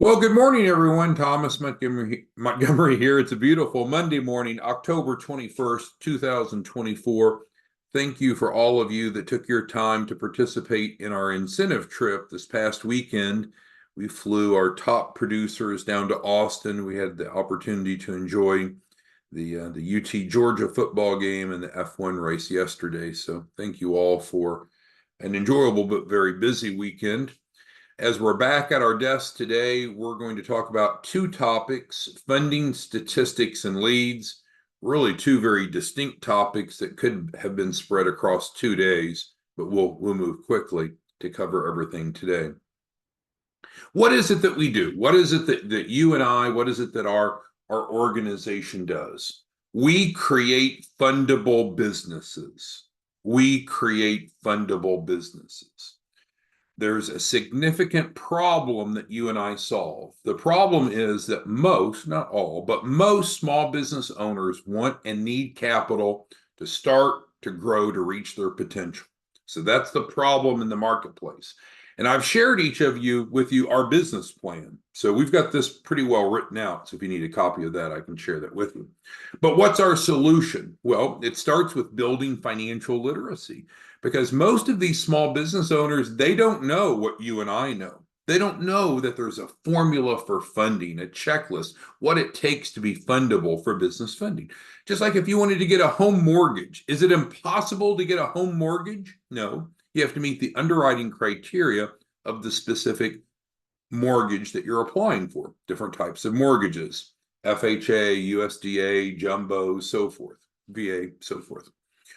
Well, good morning, everyone. Thomas Montgomery here. It's a beautiful Monday morning, October 21st, 2024. Thank you for all of you that took your time to participate in our incentive trip this past weekend. We flew our top producers down to Austin. We had the opportunity to enjoy the UT Georgia football game and the F1 race yesterday. So thank you all for an enjoyable but very busy weekend. As we're back at our desk today, we're going to talk about two topics: funding statistics and leads. Really two very distinct topics that could have been spread across 2 days, but we'll move quickly to cover everything today. What is it that we do? What is it that you and I, what is it that our organization does? We create fundable businesses. We create fundable businesses. There's a significant problem that you and I solve. The problem is that most, not all, but most small business owners want and need capital to start, to grow, to reach their potential. So that's the problem in the marketplace. And I've shared with you our business plan. So we've got this pretty well written out. So if you need a copy of that, I can share that with you. But what's our solution? Well, it starts with building financial literacy, because most of these small business owners, they don't know what you and I know. They don't know that there's a formula for funding, a checklist, what it takes to be fundable for business funding. Just like if you wanted to get a home mortgage, is it impossible to get a home mortgage? No. You have to meet the underwriting criteria of the specific mortgage that you're applying for. Different types of mortgages: FHA, USDA, jumbo, so forth, VA, so forth.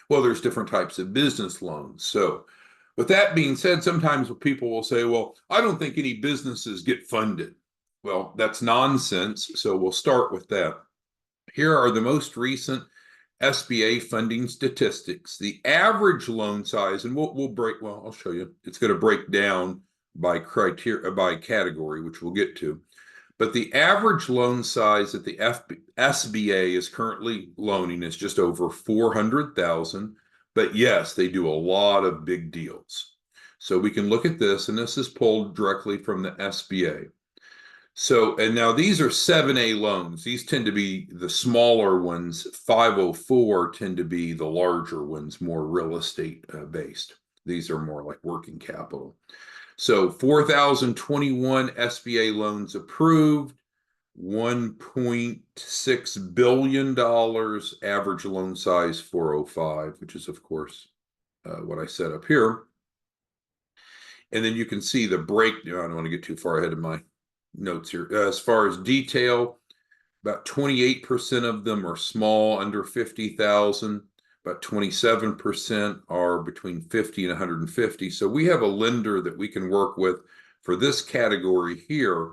Well, there's different types of business loans. So with that being said, sometimes people will say, well, I don't think any businesses get funded. Well, that's nonsense. So we'll start with that. Here are the most recent SBA funding statistics. The average loan size, and I'll show you. It's going to break down by criteria, by category, which we'll get to. But the average loan size that the SBA is currently loaning is just over $400,000. But yes, they do a lot of big deals. So we can look at this, and this is pulled directly from the SBA. So, and now these are 7A loans. These tend to be the smaller ones. 504 tend to be the larger ones, more real estate based. These are more like working capital. So 4,021 SBA loans approved, $1.6 billion, average loan size 405, which is, of course, what I set up here. And then you can see the breakdown. I don't want to get too far ahead of my notes here. As far as detail, about 28% of them are small, under 50,000. About 27% are between 50 and 150. So we have a lender that we can work with for this category here,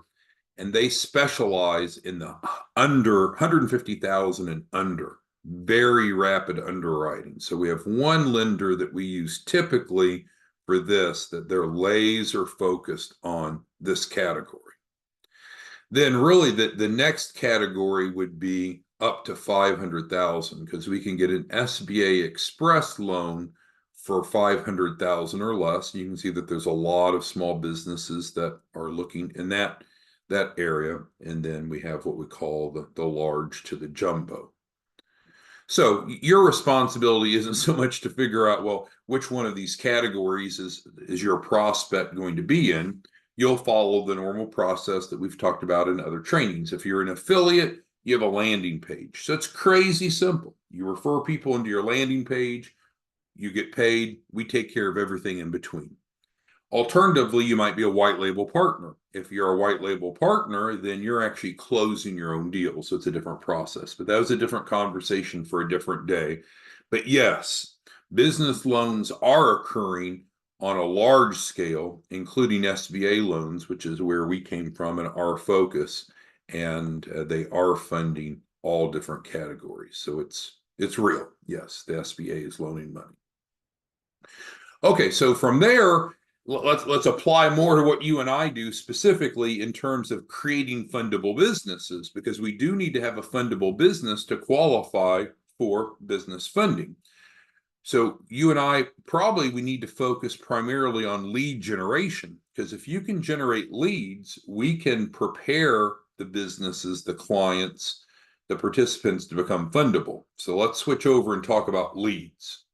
and they specialize in the under 150,000 and under, very rapid underwriting. So we have one lender that we use typically for this, that they're laser focused on this category. Then really the next category would be up to 500,000, because we can get an SBA Express loan for 500,000 or less. You can see that there's a lot of small businesses that are looking in that area. And then we have what we call the large to the jumbo. So your responsibility isn't so much to figure out, well, which one of these categories is your prospect going to be in. You'll follow the normal process that we've talked about in other trainings. If you're an affiliate, you have a landing page. So it's crazy simple. You refer people into your landing page, you get paid, we take care of everything in between. Alternatively, you might be a white label partner. If you're a white label partner, then you're actually closing your own deal. So it's a different process. But that was a different conversation for a different day. But yes, business loans are occurring on a large scale, including SBA loans, which is where we came from and our focus. And they are funding all different categories. So it's real. Yes, the SBA is loaning money. Okay, so from there, let's apply more to what you and I do specifically in terms of creating fundable businesses, because we do need to have a fundable business to qualify for business funding. So you and I we need to focus primarily on lead generation. because if you can generate leads, we can prepare the businesses, the clients, the participants to become fundable. So let's switch over and talk about leads.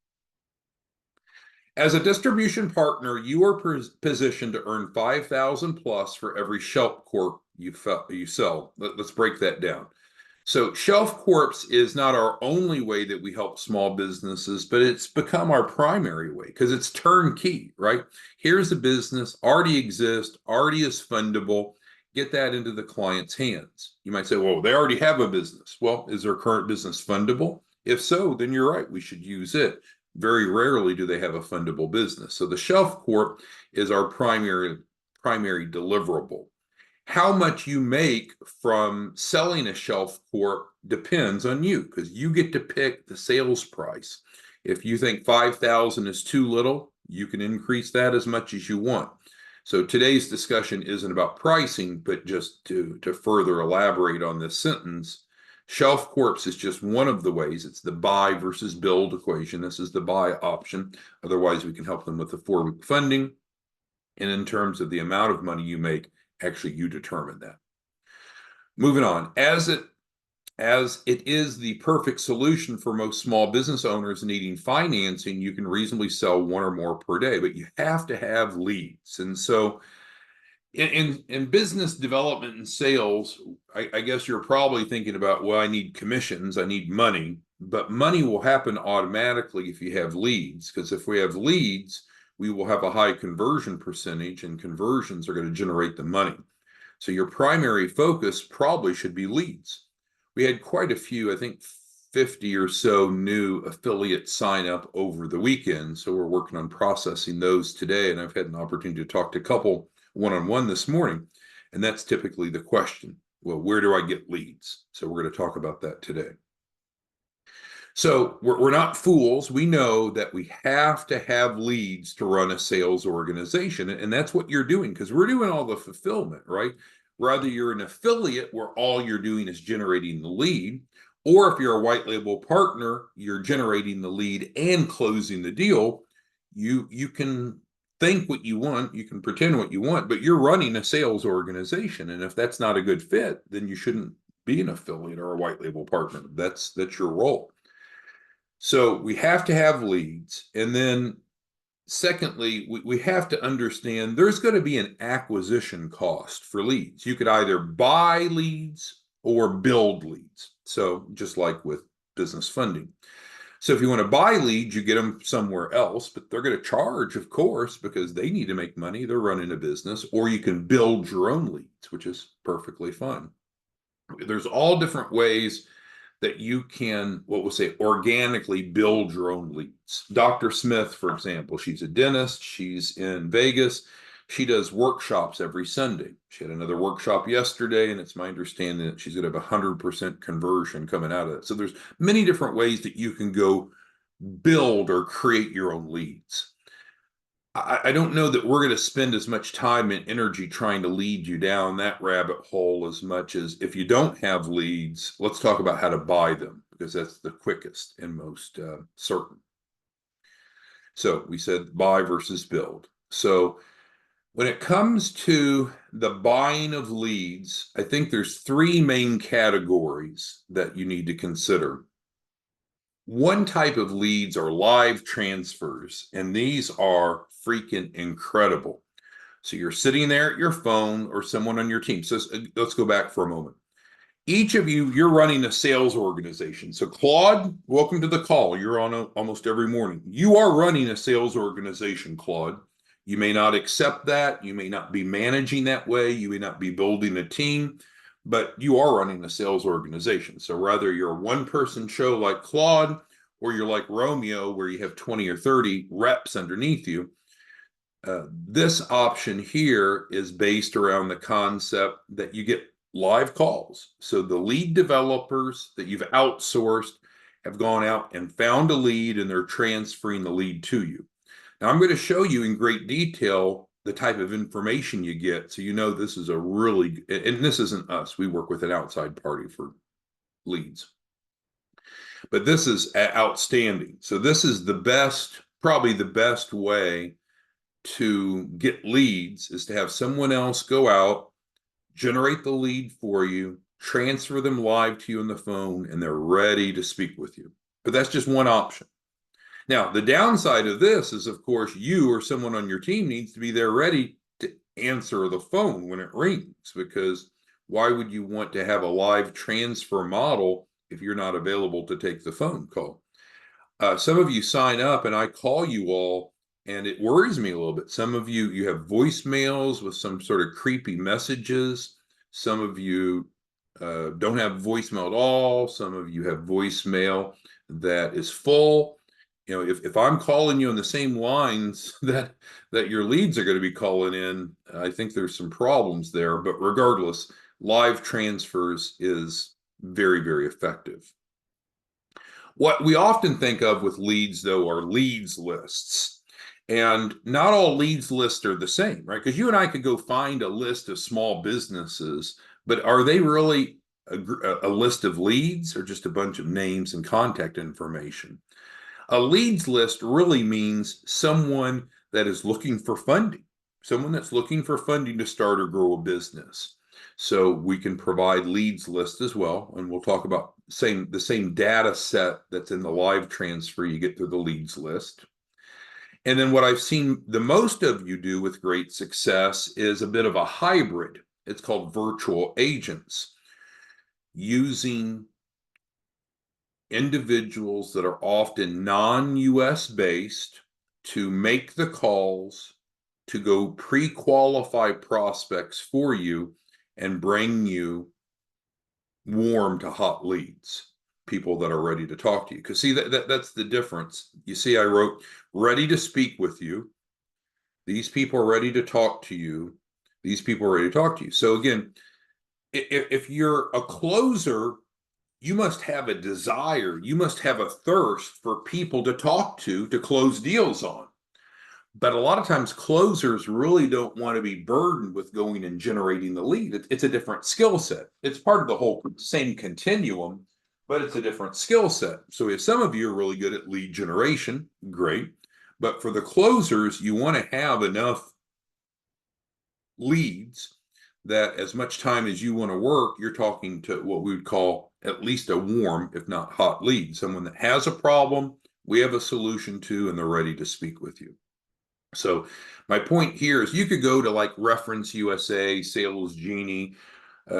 As a distribution partner, you are positioned to earn 5,000 plus for every shelf corp you sell. Let's break that down. So Shelf Corps is not our only way that we help small businesses, but it's become our primary way because it's turnkey, right? Here's a business, already exists, already is fundable. Get that into the client's hands. You might say, well, they already have a business. Well, is their current business fundable? If so, then you're right, we should use it. Very rarely do they have a fundable business. So the Shelf Corp is our primary deliverable. How much you make from selling a shelf corp depends on you because you get to pick the sales price. If you think 5,000 is too little, you can increase that as much as you want. So today's discussion isn't about pricing, but just to further elaborate on this sentence, Shelf Corps is just one of the ways. It's the buy versus build equation. This is the buy option. Otherwise, we can help them with the 4-week funding. And in terms of the amount of money you make, actually you determine that. Moving on, as it is the perfect solution for most small business owners needing financing, you can reasonably sell one or more per day, but you have to have leads. And so in business development and sales, I guess you're probably thinking about, well, I need commissions, I need money, but money will happen automatically if you have leads, because if we have leads, we will have a high conversion percentage, and conversions are going to generate the money. So your primary focus probably should be leads. We had quite a few, I think 50 or so new affiliates sign up over the weekend. So we're working on processing those today. And I've had an opportunity to talk to a couple one-on-one this morning. And that's typically the question. Well, where do I get leads? So we're going to talk about that today. So we're not fools. We know that we have to have leads to run a sales organization. And that's what you're doing, because we're doing all the fulfillment, right? Whether you're an affiliate where all you're doing is generating the lead, or if you're a white label partner, you're generating the lead and closing the deal. You can think what you want, you can pretend what you want, but you're running a sales organization. And if that's not a good fit, then you shouldn't be an affiliate or a white label partner. That's your role. So we have to have leads. And then secondly, we have to understand there's going to be an acquisition cost for leads. You could either buy leads or build leads. So just like with business funding. So if you want to buy leads, you get them somewhere else, but they're going to charge, of course, because they need to make money. They're running a business. Or you can build your own leads, which is perfectly fine. There's all different ways that you can, what we'll say, organically build your own leads. Dr. Smith, for example, she's a dentist. She's in Vegas. She does workshops every Sunday. She had another workshop yesterday, and it's my understanding that she's going to have 100% conversion coming out of it. So there's many different ways that you can go build or create your own leads. I don't know that we're going to spend as much time and energy trying to lead you down that rabbit hole as much as if you don't have leads, let's talk about how to buy them, because that's the quickest and most certain. So we said buy versus build. So when it comes to the buying of leads, I think there's 3 main categories that you need to consider. One type of leads are live transfers, and these are freaking incredible. So you're sitting there at your phone or someone on your team. So let's go back for a moment. Each of you, you're running a sales organization. So Claude, welcome to the call. You're on almost every morning. You are running a sales organization, Claude. You may not accept that. You may not be managing that way. You may not be building a team, but you are running a sales organization. So whether you're a one-person show like Claude, or you're like Romeo, where you have 20 or 30 reps underneath you, this option here is based around the concept that you get live calls. So the lead developers that you've outsourced have gone out and found a lead, and they're transferring the lead to you. Now, I'm going to show you in great detail the type of information you get, so you know this is a really, and this isn't us, we work with an outside party for leads. But this is outstanding. So this is the best, probably the best way to get leads is to have someone else go out, generate the lead for you, transfer them live to you on the phone, and they're ready to speak with you. But that's just one option. Now, the downside of this is, of course, you or someone on your team needs to be there ready to answer the phone when it rings, because why would you want to have a live transfer model if you're not available to take the phone call? Some of you sign up and I call you all, and it worries me a little bit. Some of you have voicemails with some sort of creepy messages. Some of you don't have voicemail at all. Some of you have voicemail that is full. You know, if I'm calling you on the same lines that your leads are going to be calling in, I think there's some problems there. But regardless, live transfers is very, very effective. What we often think of with leads, though, are leads lists. And not all leads lists are the same, right? Because you and I could go find a list of small businesses, but are they really a list of leads or just a bunch of names and contact information? A leads list really means someone that is looking for funding, someone that's looking for funding to start or grow a business. So we can provide leads list as well, and we'll talk about the same data set that's in the live transfer you get through the leads list. And then what I've seen the most of you do with great success is a bit of a hybrid. It's called virtual agents, using individuals that are often non-US based to make the calls, to go pre-qualify prospects for you and bring you warm to hot leads, people that are ready to talk to you. Because see, that's the difference. You see, I wrote ready to speak with you. These people are ready to talk to you. These people are ready to talk to you. So again, if you're a closer, you must have a desire, you must have a thirst for people to talk to close deals on. But a lot of times closers really don't want to be burdened with going and generating the lead. It's a different skill set. It's part of the whole same continuum, but it's a different skill set. So if some of you are really good at lead generation, great. But for the closers, you want to have enough leads that as much time as you want to work, you're talking to what we would call at least a warm, if not hot lead, someone that has a problem, we have a solution to, and they're ready to speak with you. So my point here is you could go to like Reference USA, Sales Genie,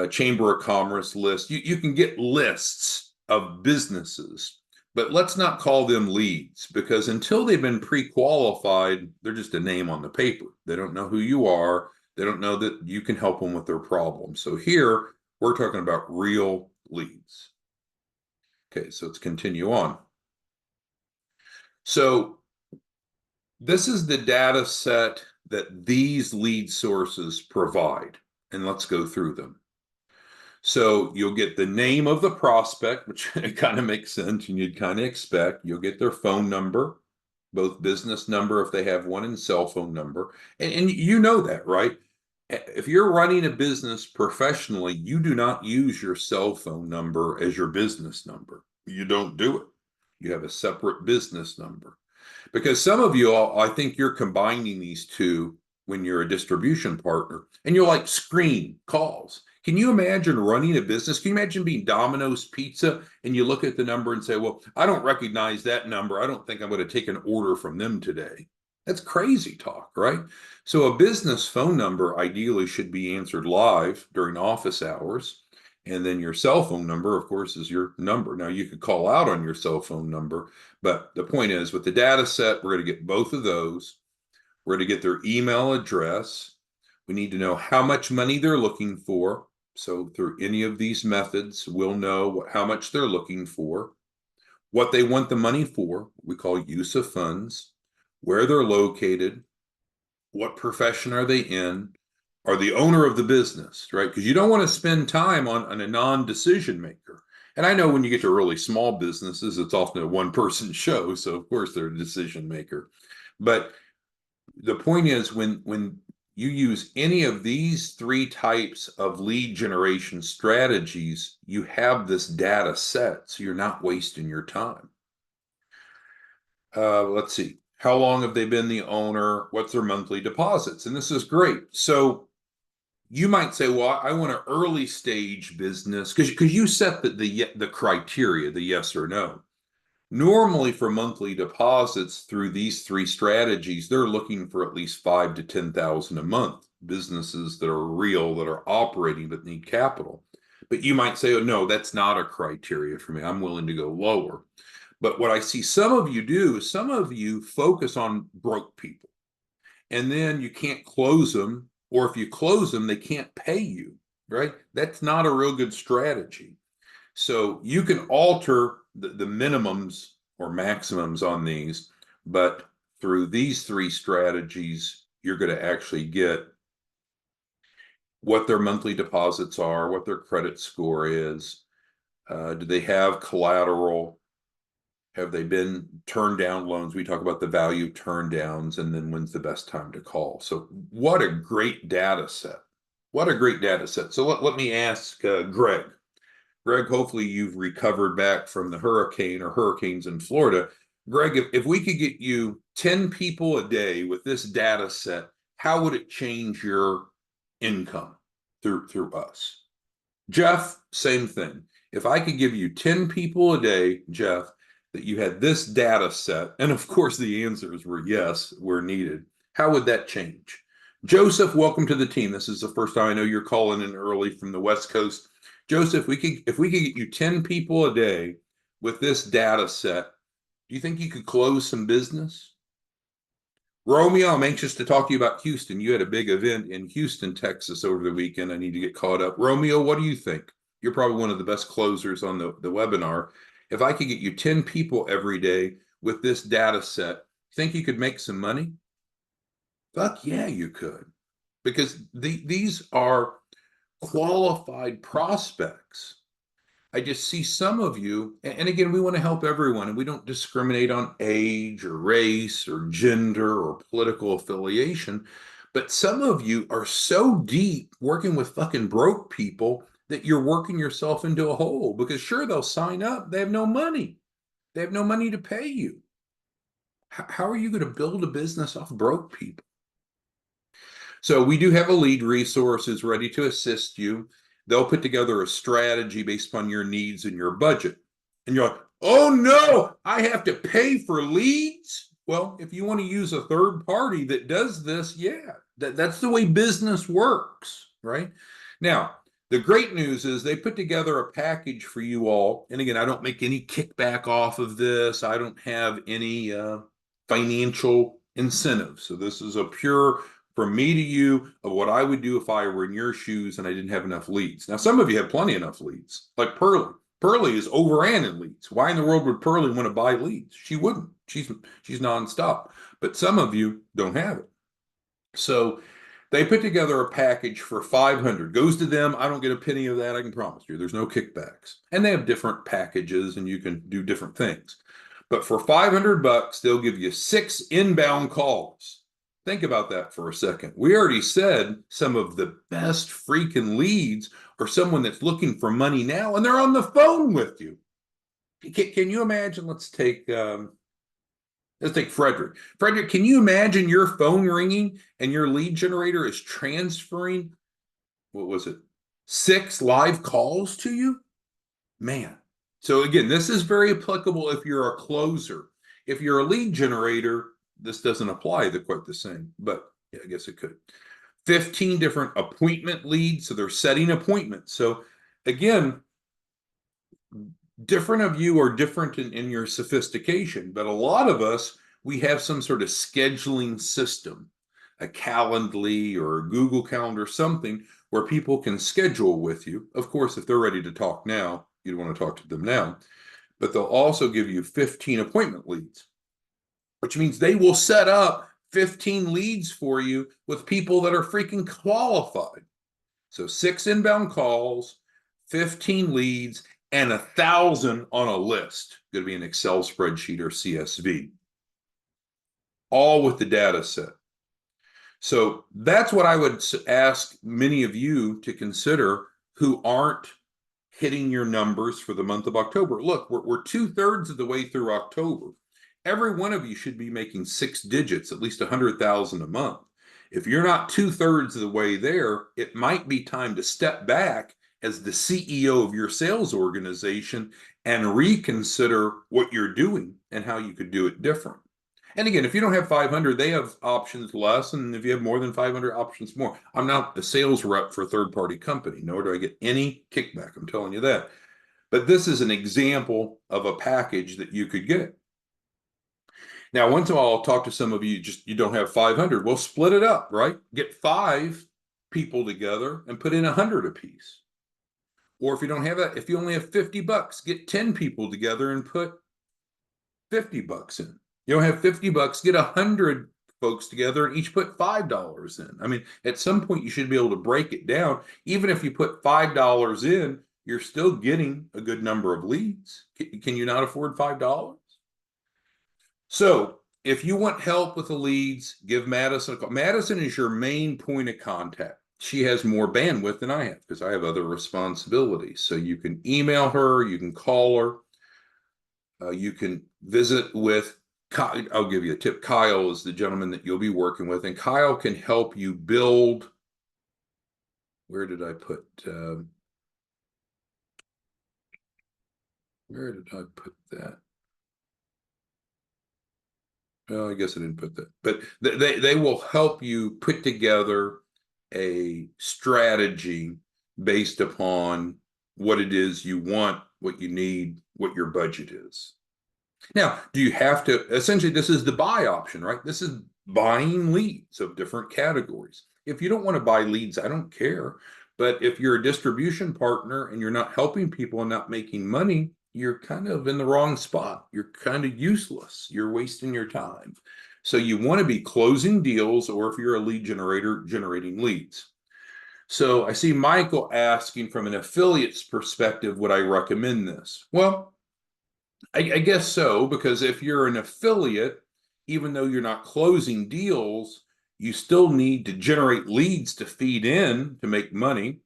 Chamber of Commerce list. You can get lists of businesses, but let's not call them leads, because until they've been pre-qualified, they're just a name on the paper. They don't know who you are. They don't know that you can help them with their problem. So here we're talking about real leads. Okay, so let's continue on. So this is the data set that these lead sources provide, and let's go through them. So you'll get the name of the prospect, which kind of makes sense and you'd kind of expect. You'll get their phone number, both business number if they have one, and cell phone number. And you know that, right? If you're running a business professionally, you do not use your cell phone number as your business number. You don't do it. You have a separate business number. Because some of you all, I think you're combining these two when you're a distribution partner, and you'll like screen calls. Can you imagine running a business? Can you imagine being Domino's Pizza and you look at the number and say, well, I don't recognize that number. I don't think I'm going to take an order from them today. That's crazy talk, right? So a business phone number ideally should be answered live during office hours. And then your cell phone number, of course, is your number. Now, you could call out on your cell phone number, but the point is, with the data set, we're going to get both of those. We're going to get their email address. We need to know how much money they're looking for. So through any of these methods, we'll know how much they're looking for, what they want the money for, we call use of funds, where they're located, what profession are they in, are the owner of the business, right? Because you don't want to spend time on a non-decision maker. And I know when you get to really small businesses, it's often a one-person show. So of course they're a decision maker. But the point is, when you use any of these three types of lead generation strategies, you have this data set, so you're not wasting your time. Let's see. How long have they been the owner? What's their monthly deposits? And this is great. So you might say, well, I want an early stage business because you set the criteria, the yes or no. Normally for monthly deposits through these three strategies, they're looking for at least 5 to 10,000 a month, businesses that are real, that are operating, but need capital. But you might say, oh, no, that's not a criteria for me. I'm willing to go lower. But what I see some of you do is some of you focus on broke people, and then you can't close them, or if you close them, they can't pay you, right? That's not a real good strategy. So you can alter the minimums or maximums on these, but through these three strategies, you're going to actually get what their monthly deposits are, what their credit score is. Do they have collateral? Have they been turned down loans? We talk about the value turn downs and then when's the best time to call. So what a great data set. What a great data set. So let me ask Greg. Greg, hopefully you've recovered back from the hurricane or hurricanes in Florida. Greg, if we could get you 10 people a day with this data set, how would it change your income through us? Jeff, same thing. If I could give you 10 people a day, Jeff, that you had this data set, and of course the answers were yes, were needed, how would that change? Joseph, welcome to the team. This is the first time I know you're calling in early from the West Coast. Joseph, if we could get you 10 people a day with this data set, do you think you could close some business? Romeo, I'm anxious to talk to you about Houston. You had a big event in Houston, Texas over the weekend. I need to get caught up. Romeo, what do you think? You're probably one of the best closers on the webinar. If I could get you 10 people every day with this data set, think you could make some money? Fuck yeah, you could. Because these are qualified prospects. I just see some of you, and again, we want to help everyone, and we don't discriminate on age or race or gender or political affiliation. But some of you are so deep working with fucking broke people that you're working yourself into a hole because sure, they'll sign up. They have no money. They have no money to pay you. How are you going to build a business off broke people? So we do have a lead resources ready to assist you. They'll put together a strategy based upon your needs and your budget. And you're like, oh no, I have to pay for leads? Well, if you want to use a third party that does this, yeah, that's the way business works, right? Now, the great news is they put together a package for you all. And again, I don't make any kickback off of this. I don't have any financial incentives. So this is a pure from me to you of what I would do if I were in your shoes and I didn't have enough leads. Now, some of you have plenty enough leads, like Pearlie. Pearlie is overran in leads. Why in the world would Pearlie want to buy leads? She wouldn't. She's nonstop. But some of you don't have it. So they put together a package for 500. Goes to them. I don't get a penny of that. I can promise you. There's no kickbacks. And they have different packages and you can do different things. But for $500, they'll give you 6 inbound calls. Think about that for a second. We already said some of the best freaking leads are someone that's looking for money now, and they're on the phone with you. Can you imagine? Let's take Frederick. Frederick, can you imagine your phone ringing and your lead generator is transferring, what was it, 6 live calls to you? Man. So again, this is very applicable if you're a closer. If you're a lead generator, this doesn't apply quite the same, but yeah, I guess it could. 15 different appointment leads. So they're setting appointments. So again, different of you are different in your sophistication, but a lot of us, we have some sort of scheduling system, a Calendly or a Google Calendar, something where people can schedule with you. Of course, if they're ready to talk now, you'd want to talk to them now, but they'll also give you 15 appointment leads, which means they will set up 15 leads for you with people that are freaking qualified. So 6 inbound calls, 15 leads, and 1,000 on a list. Going to be an Excel spreadsheet or CSV. All with the data set. So that's what I would ask many of you to consider who aren't hitting your numbers for the month of October. Look, we're 2/3 of the way through October. Every one of you should be making 6 digits, at least 100,000 a month. If you're not 2/3 of the way there, it might be time to step back as the CEO of your sales organization and reconsider what you're doing and how you could do it different. And again, if you don't have 500, they have options less. And if you have more than 500, options more. I'm not the sales rep for a third-party company, nor do I get any kickback. I'm telling you that. But this is an example of a package that you could get. Now, once in a while, I'll talk to some of you, just you don't have 500. Well, split it up, right? Get 5 people together and put in 100 apiece. Or if you don't have that, if you only have $50, get 10 people together and put $50 in. You don't have $50, get 100 folks together and each put $5 in. I mean, at some point you should be able to break it down. Even if you put $5 in, you're still getting a good number of leads. Can you not afford $5? So if you want help with the leads, give Madison a call. Madison is your main point of contact. She has more bandwidth than I have because I have other responsibilities. So you can email her, you can call her, you can visit with Kyle. I'll give you a tip. Kyle is the gentleman that you'll be working with, and Kyle can help you build. Where did I put that? Well, I guess I didn't put that, but they will help you put together a strategy based upon what it is you want, what you need, what your budget is. Now, do you have to, essentially, this is the buy option, right? This is buying leads of different categories. If you don't want to buy leads, I don't care. But if you're a distribution partner and you're not helping people and not making money, you're kind of in the wrong spot. You're kind of useless. You're wasting your time. So you want to be closing deals, or if you're a lead generator, generating leads. So I see Michael asking, from an affiliate's perspective, would I recommend this? Well, I guess so, because if you're an affiliate, even though you're not closing deals, you still need to generate leads to feed in to make money.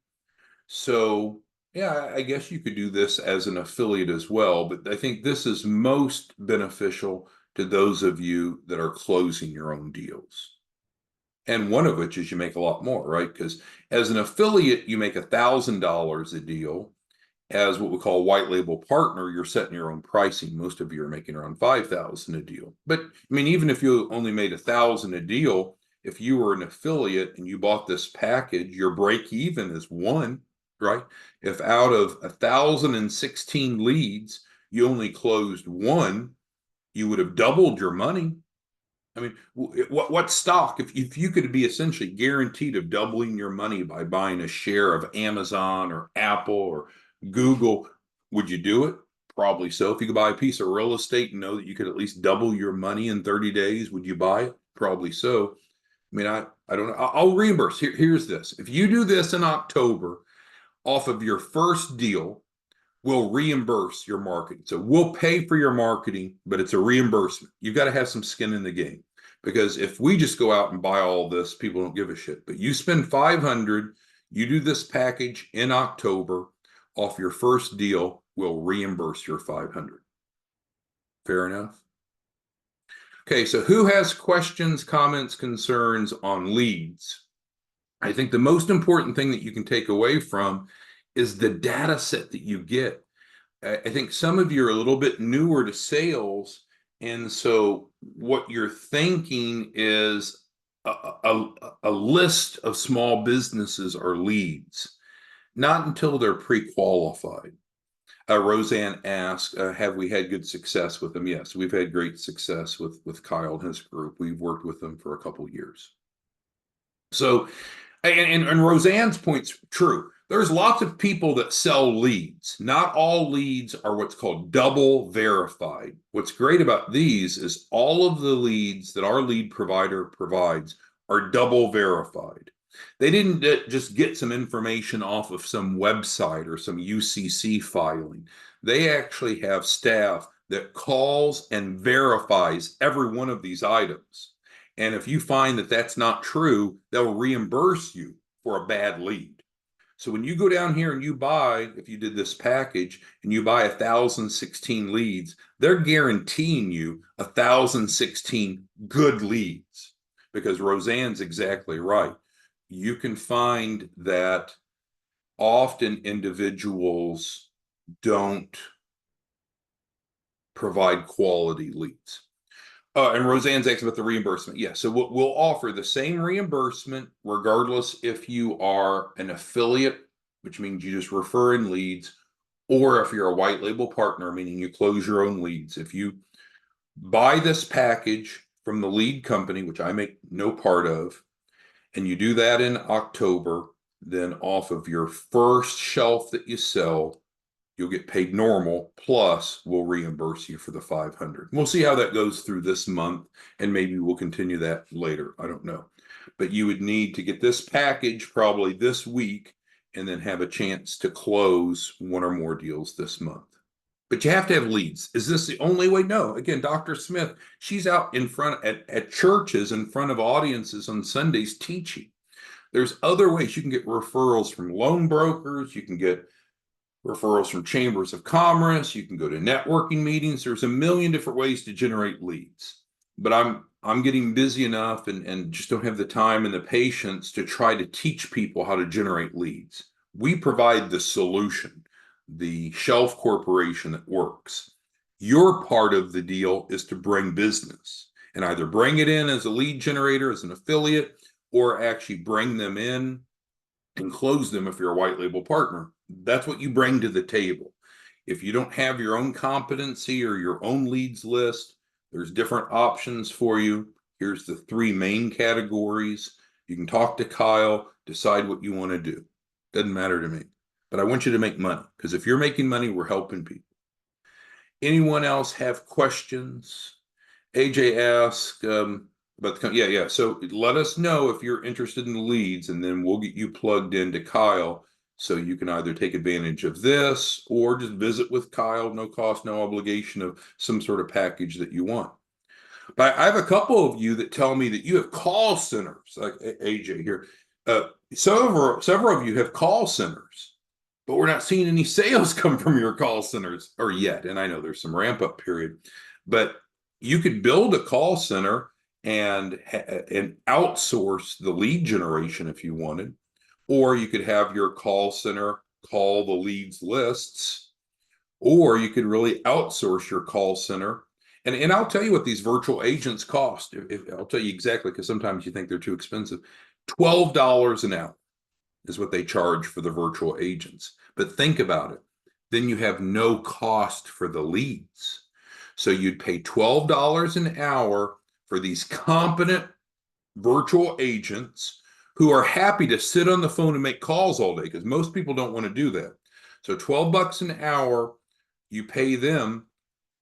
So yeah, I guess you could do this as an affiliate as well, but I think this is most beneficial to those of you that are closing your own deals. And one of which is you make a lot more, right? Because as an affiliate, you make $1,000 a deal. As what we call a white label partner, you're setting your own pricing. Most of you are making around $5,000 a deal. But I mean, even if you only made $1,000 a deal, if you were an affiliate and you bought this package, your break even is 1, right? If out of 1,016 leads, you only closed 1, you would have doubled your money. I mean, what stock, if you could be essentially guaranteed of doubling your money by buying a share of Amazon or Apple or Google, would you do it? Probably so. If you could buy a piece of real estate and know that you could at least double your money in 30 days, would you buy it? Probably so. I mean, I don't know. I'll reimburse. Here's this. If you do this in October, off of your first deal, we'll reimburse your marketing. So we'll pay for your marketing, but it's a reimbursement. You've got to have some skin in the game, because if we just go out and buy all this, people don't give a shit. But you spend $500, you do this package in October, off your first deal, we'll reimburse your $500. Fair enough? Okay, so who has questions, comments, concerns on leads? I think the most important thing that you can take away from is the data set that you get. I think some of you are a little bit newer to sales, and so what you're thinking is a list of small businesses are leads. Not until they're pre-qualified. Roseanne asked, have we had good success with them? Yes, we've had great success with Kyle and his group. We've worked with them for a couple of years. So, and Roseanne's point's true. There's lots of people that sell leads. Not all leads are what's called double verified. What's great about these is all of the leads that our lead provider provides are double verified. They didn't just get some information off of some website or some UCC filing. They actually have staff that calls and verifies every one of these items. And if you find that that's not true, they'll reimburse you for a bad lead. So when you go down here and you buy, if you did this package and you buy 1,016 leads, they're guaranteeing you 1,016 good leads, because Roseanne's exactly right. You can find that often individuals don't provide quality leads. And Roseanne's asking about the reimbursement. Yeah, so we'll offer the same reimbursement regardless if you are an affiliate, which means you just refer in leads, or if you're a white label partner, meaning you close your own leads. If you buy this package from the lead company, which I make no part of, and you do that in October, then off of your first shelf that you sell, you'll get paid normal, plus we'll reimburse you for the 500. We'll see how that goes through this month, and maybe we'll continue that later. I don't know. But you would need to get this package probably this week and then have a chance to close one or more deals this month. But you have to have leads. Is this the only way? No. Again, Dr. Smith, she's out in front at churches, in front of audiences on Sundays teaching. There's other ways. You can get referrals from loan brokers. You can get referrals from chambers of commerce. You can go to networking meetings. There's a million different ways to generate leads. But I'm getting busy enough and just don't have the time and the patience to try to teach people how to generate leads. We provide the solution, the shelf corporation that works. Your part of the deal is to bring business and either bring it in as a lead generator, as an affiliate, or actually bring them in and close them if you're a white label partner. That's what you bring to the table. If you don't have your own competency or your own leads list, there's different options for you. Here's the 3 main categories. You can talk to Kyle, decide what you want to do. Doesn't matter to me. But I want you to make money, because if you're making money, we're helping people. Anyone else have questions? AJ asked about the, yeah. So let us know if you're interested in the leads, and then we'll get you plugged into Kyle, so you can either take advantage of this or just visit with Kyle, no cost, no obligation, of some sort of package that you want. But I have a couple of you that tell me that you have call centers, like AJ here. Several of you have call centers, but we're not seeing any sales come from your call centers, or yet. And I know there's some ramp up period, but you could build a call center and outsource the lead generation if you wanted. Or you could have your call center call the leads lists, or you could really outsource your call center. And I'll tell you what these virtual agents cost. I'll tell you exactly, because sometimes you think they're too expensive. $12 an hour is what they charge for the virtual agents. But think about it. Then you have no cost for the leads. So you'd pay $12 an hour for these competent virtual agents who are happy to sit on the phone and make calls all day, because most people don't want to do that. So $12 an hour, you pay them.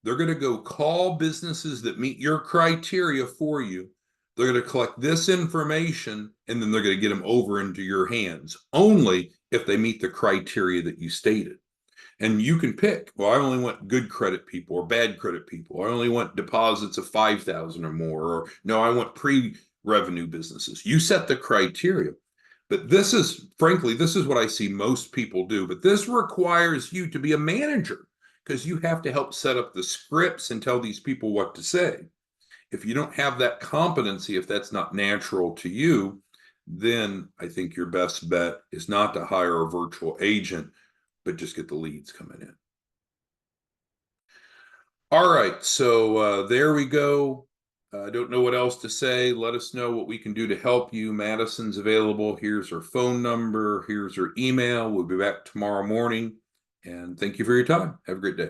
They're going to go call businesses that meet your criteria for you. They're going to collect this information, and then they're going to get them over into your hands, only if they meet the criteria that you stated. And you can pick, well, I only want good credit people or bad credit people. I only want deposits of 5,000 or more, or no, I want pre-revenue businesses. You set the criteria. But this is, frankly, this is what I see most people do. But this requires you to be a manager, because you have to help set up the scripts and tell these people what to say. If you don't have that competency, if that's not natural to you, then I think your best bet is not to hire a virtual agent, but just get the leads coming in. All right, so there we go. I don't know what else to say. Let us know what we can do to help you. Madison's available. Here's her phone number. Here's her email. We'll be back tomorrow morning. And thank you for your time. Have a great day.